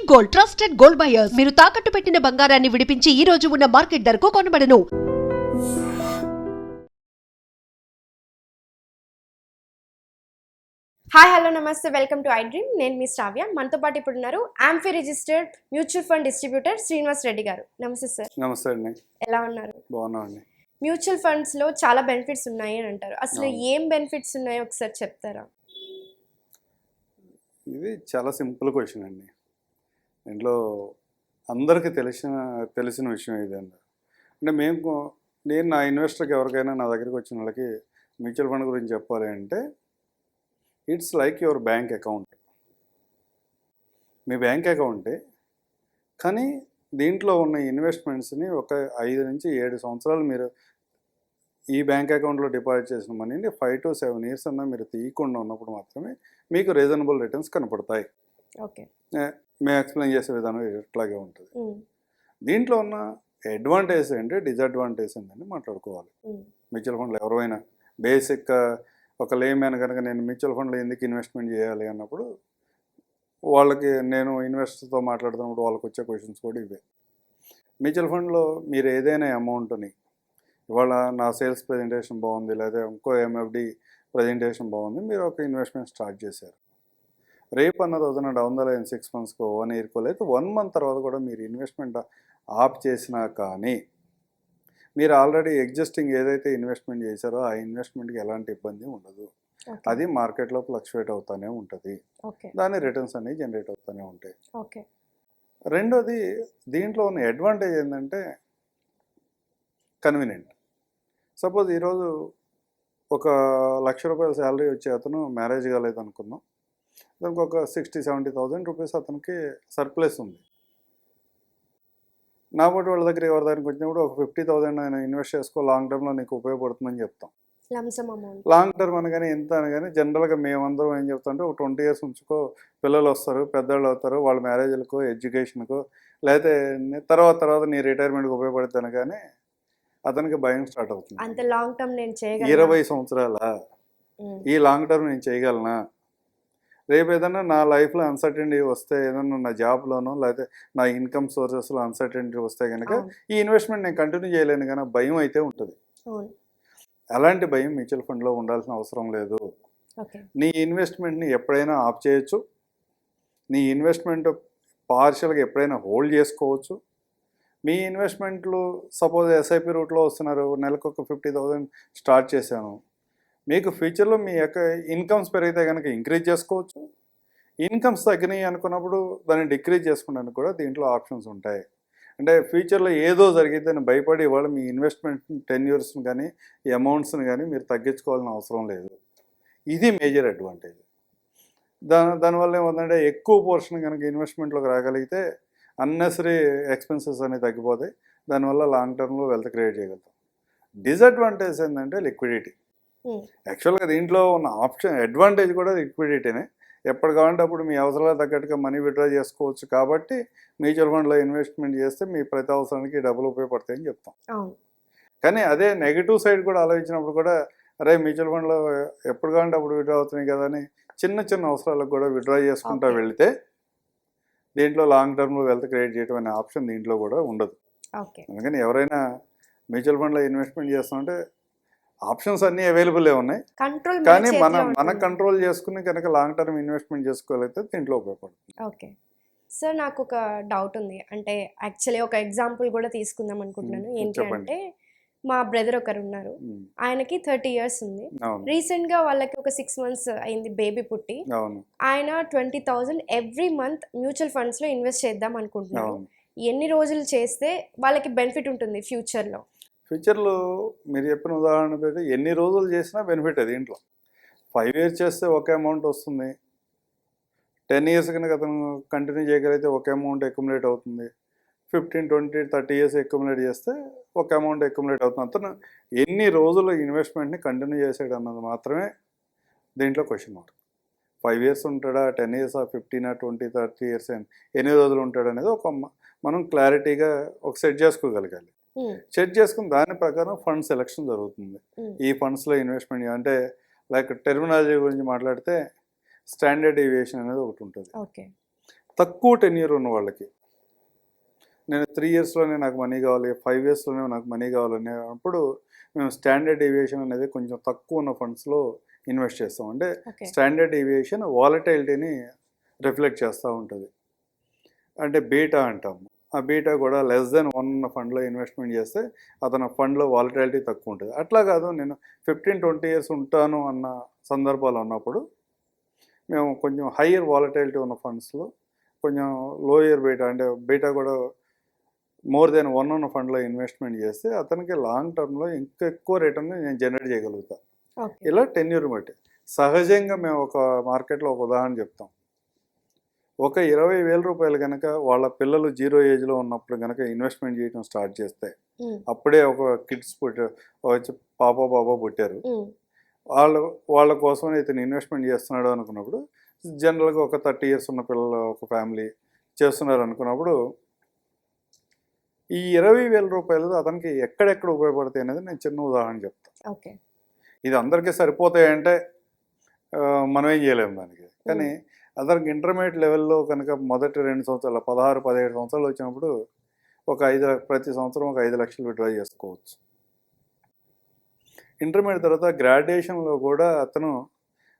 Gold, trusted gold buyers. మీరు తాకట్టు పెట్టిన బంగారాన్ని విడిపించి ఈ రోజు ఉన్న మార్కెట్ ధరకు కొనబడను. హాయ్ హలో నమస్తే, వెల్కమ్ టు ఐ డ్రీమ్. నేను మీ శ్రావ్య. మనతో పాటు ఇప్పుడు ఉన్నారు amphi registered mutual fund distributor Srinivas Reddy గారు. నమస్తే సార్. నమస్తే అండి. ఎలా ఉన్నారు? బాగున్నామండి. మ్యూచువల్ ఫండ్స్ లో చాలా బెనిఫిట్స్ ఉన్నాయి అని అంటారు. అసలు ఏం బెనిఫిట్స్ ఉన్నాయో ఒకసారి చెప్తారా? ఇది చాలా సింపుల్ క్వశ్చన్ అండి. దీంట్లో అందరికీ తెలిసిన విషయం ఇది అండి. అంటే నేను నా ఇన్వెస్టర్కి ఎవరికైనా నా దగ్గరికి వచ్చిన వాళ్ళకి మ్యూచువల్ ఫండ్ గురించి చెప్పాలి అంటే it's like your bank account. మీ బ్యాంక్ అకౌంటే, కానీ దీంట్లో ఉన్న ఇన్వెస్ట్మెంట్స్ని ఒక 5 నుంచి 7 సంవత్సరాలు మీరు ఈ బ్యాంక్ అకౌంట్లో డిపాజిట్ చేసిన మనీని 5 to 7 years అన్నా మీరు తీయకుండా ఉన్నప్పుడు మాత్రమే మీకు రీజనబుల్ రిటర్న్స్ కనపడతాయి. ఓకే, మేము ఎక్స్ప్లెయిన్ చేసే విధానం ఇట్లాగే ఉంటుంది. దీంట్లో ఉన్న అడ్వాంటేజ్ ఏంటి, డిసడ్వాంటేజ్ ఏంటని మాట్లాడుకోవాలి. మ్యూచువల్ ఫండ్లో ఎవరైనా బేసిక్ ఒక లేమ్యాన్ కనుక నేను మ్యూచువల్ ఫండ్లో ఎందుకు ఇన్వెస్ట్మెంట్ చేయాలి అన్నప్పుడు వాళ్ళకి నేను ఇన్వెస్టర్తో మాట్లాడుతున్నప్పుడు వాళ్ళకి వచ్చే క్వశ్చన్స్ కూడా ఇవే. మ్యూచువల్ ఫండ్లో మీరు ఏదైనా అమౌంట్ని ఇవాళ నా సేల్స్ ప్రజెంటేషన్ బాగుంది, లేదా ఇంకో ఎంఎఫ్డి ప్రజెంటేషన్ బాగుంది, మీరు ఒక ఇన్వెస్ట్మెంట్ స్టార్ట్ చేశారు. రేపు అన్న రోజున డౌన్ ద లైన్ 6 monthsకో 1 yearకో లేదా 1 month తర్వాత కూడా మీరు ఇన్వెస్ట్మెంట్ ఆప్ చేసినా కానీ మీరు ఆల్రెడీ ఎగ్జిస్టింగ్ ఏదైతే ఇన్వెస్ట్మెంట్ చేశారో ఆ ఇన్వెస్ట్మెంట్కి ఎలాంటి ఇబ్బంది ఉండదు. అది మార్కెట్లో ఫ్లక్చువేట్ అవుతూనే ఉంటుంది. దాని రిటర్న్స్ అనేవి జనరేట్ అవుతూనే ఉంటాయి. రెండోది, దీంట్లో ఉన్న అడ్వాంటేజ్ ఏంటంటే కన్వీనియంట్. సపోజ్ ఈరోజు ఒక ₹1,00,000 శాలరీ వచ్చే అతను మ్యారేజ్ కాలేదు అనుకుందాం, దానికి ఒక 60,000-70,000 రూపీస్ అతనికి సర్ప్లస్ ఉంది. నా పాటు వాళ్ళ దగ్గర ఎవరి దగ్గరికి వచ్చినప్పుడు ఒక 50,000 నేను ఇన్వెస్ట్ చేసుకో, లాంగ్ టర్మ్లో నీకు ఉపయోగపడుతుందని చెప్తాం. లాంగ్ టర్మ్ అనగానే ఎంత అనగానే జనరల్గా మేమందరం ఏం చెప్తామంటే ఒక 20 years ఉంచుకో, పిల్లలు వస్తారు, పెద్దవాళ్ళు అవుతారు, వాళ్ళ మ్యారేజ్లకు, ఎడ్యుకేషన్కు, లేకపోతే తర్వాత నీ రిటైర్మెంట్కి ఉపయోగపడుతుంది అనగానే అతనికి భయం స్టార్ట్ అవుతుంది. అంత లాంగ్ టర్మ్ నేను చేయగలను, 20 సంవత్సరాల ఈ లాంగ్ టర్మ్ నేను చేయగలనా, రేపు ఏదన్నా నా లైఫ్లో అన్సర్టనిటీ వస్తే, ఏదన్నా నా జాబ్లోనో లేకపోతే నా ఇన్కమ్ సోర్సెస్లో అన్సర్టనిటీ వస్తే కనుక ఈ ఇన్వెస్ట్మెంట్ నేను కంటిన్యూ చేయలేను, కానీ భయం అయితే ఉంటుంది. అలాంటి భయం మ్యూచువల్ ఫండ్లో ఉండాల్సిన అవసరం లేదు. నీ ఇన్వెస్ట్మెంట్ని ఎప్పుడైనా ఆఫ్ చేయొచ్చు, నీ ఇన్వెస్ట్మెంట్ పార్షియల్గా ఎప్పుడైనా హోల్డ్ చేసుకోవచ్చు. మీ ఇన్వెస్ట్మెంట్లు సపోజ్ ఎస్ఐపి రూట్లో వస్తున్నారు, నెలకు ఒక 50,000 స్టార్ట్ చేశాను, మీకు ఫ్యూచర్లో మీ యొక్క ఇన్కమ్స్ పెరిగితే కనుక ఇంక్రీజ్ చేసుకోవచ్చు. ఇన్కమ్స్ తగ్గినాయి అనుకున్నప్పుడు దాన్ని డిక్రీజ్ చేసుకోవడానికి కూడా దీంట్లో ఆప్షన్స్ ఉంటాయి. అంటే ఫ్యూచర్లో ఏదో జరిగిద్దని భయపడి ఇవాళ మీ ఇన్వెస్ట్మెంట్ 10 yearsని కానీ ఈ అమౌంట్స్ని కానీ మీరు తగ్గించుకోవాల్సిన అవసరం లేదు. ఇది మేజర్ అడ్వాంటేజ్. దానివల్ల ఏమవుతుందంటే ఎక్కువ పోర్షన్ కనుక ఇన్వెస్ట్మెంట్లోకి రాగలిగితే అన్నెసరీ ఎక్స్పెన్సెస్ అనేవి తగ్గిపోతాయి. దానివల్ల లాంగ్ టర్మ్లో వెల్త్ క్రియేట్ చేయగలుగుతాం. డిసడ్వాంటేజ్ ఏంటంటే లిక్విడిటీ. యాక్చువల్గా దీంట్లో ఉన్న అడ్వాంటేజ్ కూడా లిక్విడిటీనే. ఎప్పుడు కావాలంటే అప్పుడు మీ అవసరాలకు తగ్గట్టుగా మనీ విత్డ్రా చేసుకోవచ్చు. కాబట్టి మ్యూచువల్ ఫండ్లో ఇన్వెస్ట్మెంట్ చేస్తే మీ ప్రతి అవసరానికి డబ్బులు ఉపయోగపడతాయని చెప్తాం. కానీ అదే నెగిటివ్ సైడ్ కూడా ఆలోచించినప్పుడు కూడా అరే మ్యూచువల్ ఫండ్లో ఎప్పుడు కావాలంటే అప్పుడు విత్డ్రా అవుతున్నాయి కదా అని చిన్న అవసరాలకు కూడా విత్డ్రా చేసుకుంటూ వెళితే దీంట్లో లాంగ్ టర్మ్లో వెల్త్ క్రియేట్ చేయడం అనే ఆప్షన్ దీంట్లో కూడా ఉండదు. అందుకని ఎవరైనా మ్యూచువల్ ఫండ్లో ఇన్వెస్ట్మెంట్ చేస్తామంటే ఆప్షన్స్ అన్నీ అవైలబుల్లే ఉన్నాయి, కానీ మన కంట్రోల్ చేసుకుని కనుక లాంగ్ టర్మ్ ఇన్వెస్ట్మెంట్ చేసుకోగలిగితే దీంట్లో ఉపయోగపడుతుంది. ఓకే సార్, నాకు ఒక డౌట్ ఉంది. అంటే యాక్చువల్లీ ఒక ఎగ్జాంపుల్ కూడా తీసుకుందాం అనుకుంటున్నాను. ఏంటి అంటే మా బ్రదర్ ఒకరు ఉన్నారు, ఆయనకి 30 years ఉంది. రీసెంట్గా వాళ్ళకి ఒక 6 months అయింది బేబీ పుట్టి. ఆయన 20,000 ఎవ్రీ మంత్ మ్యూచువల్ ఫండ్స్లో ఇన్వెస్ట్ చేద్దాం అనుకుంటున్నారు. ఎన్ని రోజులు చేస్తే వాళ్ళకి బెనిఫిట్ ఉంటుంది ఫ్యూచర్లో? ఫ్యూచర్లో మీరు చెప్పిన ఉదాహరణ పెట్టి ఎన్ని రోజులు చేసినా బెనిఫిట్. అది ఇంట్లో 5 years చేస్తే ఒక అమౌంట్ వస్తుంది, 10 years కనుక అతను కంటిన్యూ చేయగలిగితే ఒక అమౌంట్ అక్యుములేట్ అవుతుంది, 15, 20, 30 years అక్యుములేట్ చేస్తే ఒక అమౌంట్ అక్యుములేట్ అవుతుంది. అతను ఎన్ని రోజులు ఇన్వెస్ట్మెంట్ని కంటిన్యూ చేసాడు అన్నది మాత్రమే దీంట్లో క్వశ్చన్ మార్క్. 5 years ఉంటాడా, 10 years, 15, 20, 30 years ఎన్ని రోజులు ఉంటాడు అనేది ఒక మనం క్లారిటీగా ఒక సెట్ చేసుకోగలగాలి. సెట్ చేసుకుని దాని ప్రకారం ఫండ్ సెలెక్షన్ జరుగుతుంది. ఈ ఫండ్స్లో ఇన్వెస్ట్మెంట్ అంటే లైక్ టెర్మినాలజీ గురించి మాట్లాడితే స్టాండర్డ్ డీవియేషన్ అనేది ఒకటి ఉంటుంది. తక్కువ టెన్యూర్ ఉన్న వాళ్ళకి నేను 3 ఇయర్స్లోనే నాకు మనీ కావాలి, 5 ఇయర్స్లోనే నాకు మనీ కావాలనేటప్పుడు మేము స్టాండర్డ్ డీవియేషన్ అనేది కొంచెం తక్కువ ఉన్న ఫండ్స్లో ఇన్వెస్ట్ చేస్తాం. అంటే ఓకే. స్టాండర్డ్ డీవియేషన్ వాలటైలిటీని రిఫ్లెక్ట్ చేస్తూ ఉంటుంది. అంటే బీటా అంటాము. ఆ బీటా కూడా లెస్ దెన్ 1 ఉన్న ఫండ్లో ఇన్వెస్ట్మెంట్ చేస్తే అతని ఫండ్లో వాలటైలిటీ తక్కువ ఉంటుంది. అట్లా కాదు నేను 15-20 ఇయర్స్ ఉంటాను అన్న సందర్భాలు ఉన్నప్పుడు మేము కొంచెం హయ్యర్ వాలటైలిటీ ఉన్న ఫండ్స్లో కొంచెం లోయర్ బీటా అంటే బీటా కూడా మోర్ దెన్ 1 ఉన్న ఫండ్లో ఇన్వెస్ట్మెంట్ చేస్తే అతనికి లాంగ్ టర్మ్లో ఇంకా ఎక్కువ రిటర్న్ నేను జనరేట్ చేయగలుగుతాను. ఓకే. ఇలా టెన్యూర్ బట్టి సహజంగా మేము ఒక మార్కెట్లో ఒక ఉదాహరణ చెప్తాం. ఒక 20,000 రూపాయలు కనుక వాళ్ళ పిల్లలు 0 ఏజ్లో ఉన్నప్పుడు కనుక ఇన్వెస్ట్మెంట్ చేయడం స్టార్ట్ చేస్తే అప్పుడే ఒక కిడ్స్ వచ్చి బాబా పుట్టారు, వాళ్ళ కోసం ఇతను ఇన్వెస్ట్మెంట్ చేస్తున్నాడు అనుకున్నప్పుడు జనరల్గా ఒక 30 ఇయర్స్ ఉన్న పిల్లలు ఒక ఫ్యామిలీ చేస్తున్నారు అనుకున్నప్పుడు ఈ 20,000 రూపాయలు అతనికి ఎక్కడెక్కడ ఉపయోగపడతాయి అనేది నేను చిన్న ఉదాహరణ చెప్తాను. ఓకే. ఇది అందరికీ సరిపోతాయంటే మనం ఏం చేయలేము దానికి. కానీ అతనికి ఇంటర్మీడియట్ లెవెల్లో కనుక మొదటి 2 సంవత్సరాలు 16-17 సంవత్సరాలు వచ్చినప్పుడు ప్రతి సంవత్సరం ఒక 5 లక్షలు విత్డ్రా చేసుకోవచ్చు. ఇంటర్మీడియట్ తర్వాత గ్రాడ్యుయేషన్లో కూడా అతను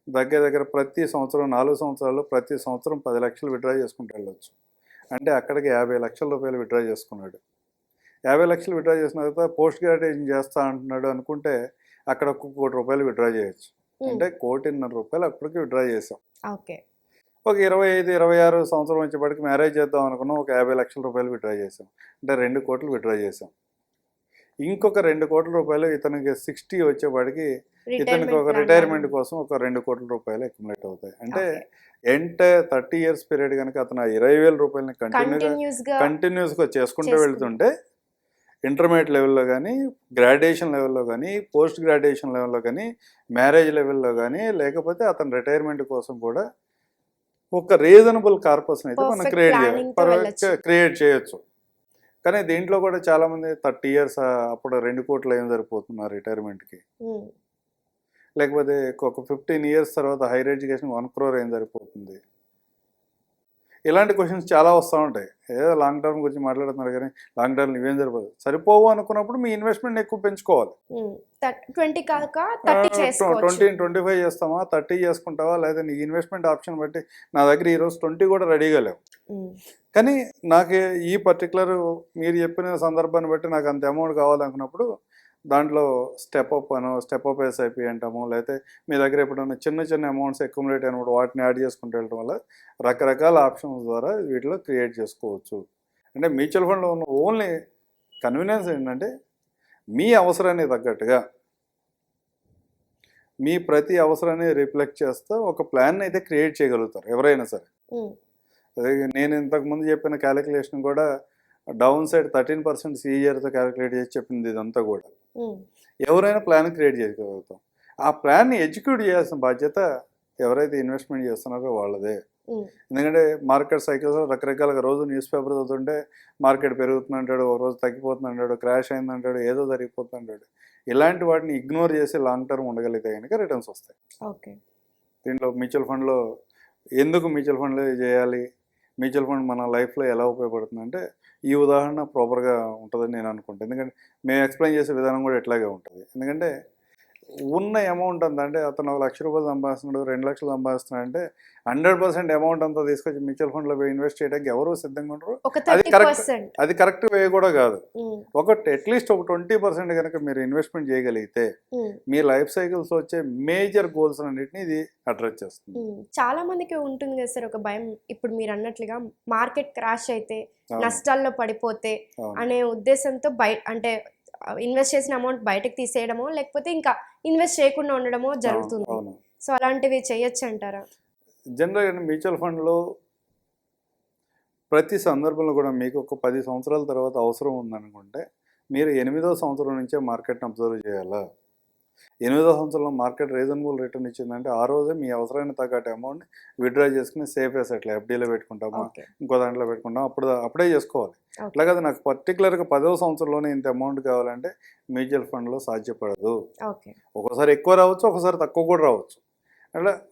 దగ్గర ప్రతి సంవత్సరం 4 సంవత్సరాల్లో ప్రతి సంవత్సరం 10 లక్షలు విత్డ్రా చేసుకుంటూ వెళ్ళవచ్చు. అంటే అక్కడికి 50 లక్షల రూపాయలు విత్డ్రా చేసుకున్నాడు. 50 లక్షలు విత్డ్రా చేసిన తర్వాత పోస్ట్ గ్రాడ్యుయేషన్ చేస్తా అంటున్నాడు అనుకుంటే అక్కడ ఒక ₹1 కోటి విత్డ్రా చేయొచ్చు. అంటే ₹1.5 కోటి అప్పటికి విత్డ్రా చేసాం. ఓకే. ఒక 25-26 సంవత్సరం వచ్చేప్పటికి మ్యారేజ్ చేద్దాం అనుకున్నాం, ఒక 50 లక్షల రూపాయలు విత్డ్రా చేసాం. అంటే 2 కోట్లు విత్డ్రా చేసాం. ఇంకొక ₹2 కోట్ల ఇతనికి 60 వచ్చేపాటికి ఇతనికి ఒక రిటైర్మెంట్ కోసం ఒక ₹2 కోట్ల అక్యుములేట్ అవుతాయి. అంటే ఎంటైర్ 30 ఇయర్స్ పీరియడ్ కనుక అతను 20,000 రూపాయలని కంటిన్యూస్గా చేసుకుంటూ వెళ్తుంటే ఇంటర్మీడియట్ లెవెల్లో కానీ, గ్రాడ్యుయేషన్ లెవెల్లో కానీ, పోస్ట్ గ్రాడ్యుయేషన్ లెవెల్లో కానీ, మ్యారేజ్ లెవెల్లో కానీ, లేకపోతే అతని రిటైర్మెంట్ కోసం కూడా ఒక రీజనబుల్ కార్పస్ని అయితే మనం క్రియేట్ చేయొచ్చు. కానీ దీంట్లో కూడా చాలామంది 30 ఇయర్స్ అప్పుడు 2 కోట్లు ఏం సరిపోతున్నారు రిటైర్మెంట్కి, లేకపోతే ఒక 15 ఇయర్స్ తర్వాత హైయర్ ఎడ్యుకేషన్ 1 crore ఏం సరిపోతుంది. ఇలాంటి క్వశ్చన్స్ చాలా వస్తూ ఉంటాయి. ఏదో లాంగ్ టర్మ్ గురించి మాట్లాడుతున్నారు కానీ లాంగ్ టర్మ్ ఇవేం సరిపోవు అనుకున్నప్పుడు మీ ఇన్వెస్ట్మెంట్ ఎక్కువ పెంచుకోవాలి. 20-25 చేస్తామా, 30 చేసుకుంటావా, లేదా నీ ఇన్వెస్ట్మెంట్ ఆప్షన్ బట్టి నా దగ్గర ఈరోజు 20 కూడా రెడీగా లేవు. కానీ నాకు ఈ పర్టికులర్ మీరు చెప్పిన సందర్భాన్ని బట్టి నాకు అంత అమౌంట్ కావాలనుకున్నప్పుడు దాంట్లో స్టెప్ అప్ ఎస్ఐపి అంటాము, లేకపోతే మీ దగ్గర ఎప్పుడైనా చిన్న అమౌంట్స్ అక్యుములేట్ అయినప్పుడు వాటిని యాడ్ చేసుకుంటూ వెళ్ళడం వల్ల రకరకాల ఆప్షన్స్ ద్వారా వీటిలో క్రియేట్ చేసుకోవచ్చు. అంటే మ్యూచువల్ ఫండ్లో ఉన్న ఓన్లీ కన్వీనియన్స్ ఏంటంటే మీ అవసరానికి తగ్గట్టుగా మీ ప్రతి అవసరాన్ని రిఫ్లెక్ట్ చేస్తూ ఒక ప్లాన్ అయితే క్రియేట్ చేయగలుగుతారు ఎవరైనా సరే. అదే నేను ఇంతకుముందు చెప్పిన క్యాలిక్యులేషన్ కూడా డౌన్ సైడ్ 13% CAGRతో క్యాలిక్యులేట్ చేసి చెప్పింది ఇదంతా కూడా. ఎవరైనా ప్లాన్ క్రియేట్ చేయగలుగుతాం. ఆ ప్లాన్ని ఎగ్జిక్యూట్ చేయాల్సిన బాధ్యత ఎవరైతే ఇన్వెస్ట్మెంట్ చేస్తున్నారో వాళ్ళదే. ఎందుకంటే మార్కెట్ సైకిల్స్ రకరకాలుగా రోజు న్యూస్ పేపర్ చదువుతుంటే మార్కెట్ పెరుగుతుందంటాడు, ఒక రోజు తగ్గిపోతుందంటాడు, క్రాష్ అయిందంటాడు, ఏదో జరిగిపోతుంటాడు. ఇలాంటి వాటిని ఇగ్నోర్ చేసి లాంగ్ టర్మ్ ఉండగలిగితే కనుక రిటర్న్స్ వస్తాయి. ఓకే. దీంట్లో మ్యూచువల్ ఫండ్లో ఎందుకు మ్యూచువల్ ఫండ్లో చేయాలి, మ్యూచువల్ ఫండ్ మన లైఫ్లో ఎలా ఉపయోగపడుతుంది అంటే ఈ ఉదాహరణ ప్రాపర్గా ఉంటుందని నేను అనుకుంటాను. ఎందుకంటే మేము ఎక్స్ప్లెయిన్ చేసే విధానం కూడా ఇట్లాగే ఉంటుంది. ఎందుకంటే ఉన్న అమౌంట్ అంతా అంటే అతను ₹1,00,000 సంపాదిస్తున్నాడు, 2 లక్షలు సంపాదిస్తున్నాడు అంటే 100% అమౌంట్ అంతా తీసుకొచ్చి మ్యూచువల్ ఫండ్లో ఇన్వెస్ట్ చేయడానికి ఎవరు సిద్ధంగా ఉండరు. అది కరెక్ట్ వే కూడా కాదు. అట్లీస్ట్ ఒక 20% కనుక మీరు ఇన్వెస్ట్మెంట్ చేయగలిగితే మీ లైఫ్ సైకిల్స్ వచ్చే మేజర్ గోల్స్ అన్నిటిని ఇది అడ్రస్ చేస్తుంది. చాలా మందికి ఉంటుంది కదా సార్ ఒక భయం, ఇప్పుడు మీరు అన్నట్లుగా మార్కెట్ క్రాష్ అయితే నష్టాల్లో పడిపోతే అనే ఉద్దేశంతో అంటే ఇన్వెస్ట్ చేసిన అమౌంట్ బయటకు తీసేయడమో లేకపోతే ఇంకా ఇన్వెస్ట్ చేయకుండా ఉండడమో జరుగుతుంది. సో అలాంటివి చేయొచ్చు అంటారా? జనరల్గా మ్యూచువల్ ఫండ్లో ప్రతి సందర్భంలో కూడా మీకు ఒక 10 సంవత్సరాల తర్వాత అవసరం ఉందనుకుంటే మీరు 8వ సంవత్సరం నుంచే మార్కెట్ని అబ్జర్వ్ చేయాలా. 8వ సంవత్సరంలో మార్కెట్ రీజనబుల్ రిటర్న్ ఇచ్చిందంటే ఆ రోజే మీ అవసరాన్ని తగ్గట్టు అమౌంట్ విత్డ్రా చేసుకుని సేఫ్ అసెట్లో FDలో పెట్టుకుంటామా, ఇంకో దాంట్లో పెట్టుకుంటాం, అప్పుడే చేసుకోవాలి. అట్లాగే నాకు పర్టికులర్గా 10వ సంవత్సరంలోనే ఇంత అమౌంట్ కావాలంటే మ్యూచువల్ ఫండ్లో సాధ్యపడదు. ఒక్కోసారి ఎక్కువ రావచ్చు, ఒకసారి తక్కువ కూడా రావచ్చు.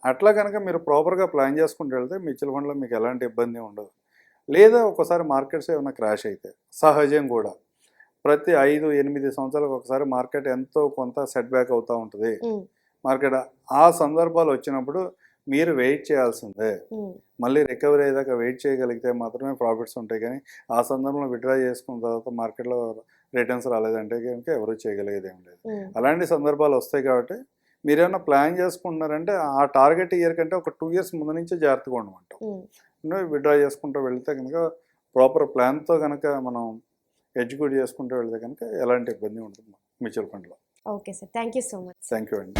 అట్లా కనుక మీరు ప్రాపర్గా ప్లాన్ చేసుకుంటూ వెళ్తే మ్యూచువల్ ఫండ్లో మీకు ఎలాంటి ఇబ్బంది ఉండదు. లేదా ఒకసారి మార్కెట్స్ ఏమైనా క్రాష్ అయితే సహజం కూడా, ప్రతి 5-8 సంవత్సరాలకు ఒకసారి మార్కెట్ ఎంతో కొంత సెట్ బ్యాక్ అవుతూ ఉంటుంది. మార్కెట్ ఆ సందర్భాలు వచ్చినప్పుడు మీరు వెయిట్ చేయాల్సిందే. మళ్ళీ రికవరీ అయ్యేదాకా వెయిట్ చేయగలిగితే మాత్రమే ప్రాఫిట్స్ ఉంటాయి. కానీ ఆ సందర్భంలో విత్డ్రా చేసుకున్న తర్వాత మార్కెట్లో రిటర్న్స్ రాలేదంటే కనుక ఎవరు చేయగలిగేది ఏం లేదు. అలాంటి సందర్భాలు వస్తాయి కాబట్టి మీరేమన్నా ప్లాన్ చేసుకుంటున్నారంటే ఆ టార్గెట్ ఇయర్ కంటే ఒక 2 years ముందు నుంచే జాగ్రత్తగా ఉండమంటాం. విత్డ్రా చేసుకుంటూ వెళ్తే కనుక ప్రాపర్ ప్లాన్తో కనుక మనం ఎగ్జిక్యూట్ చేసుకుంటూ వెళ్తే కనుక ఎలాంటి ఇబ్బంది ఉంటుంది మ్యూచువల్ ఫండ్లో. Okay sir, thank you so much. Thank you అండి.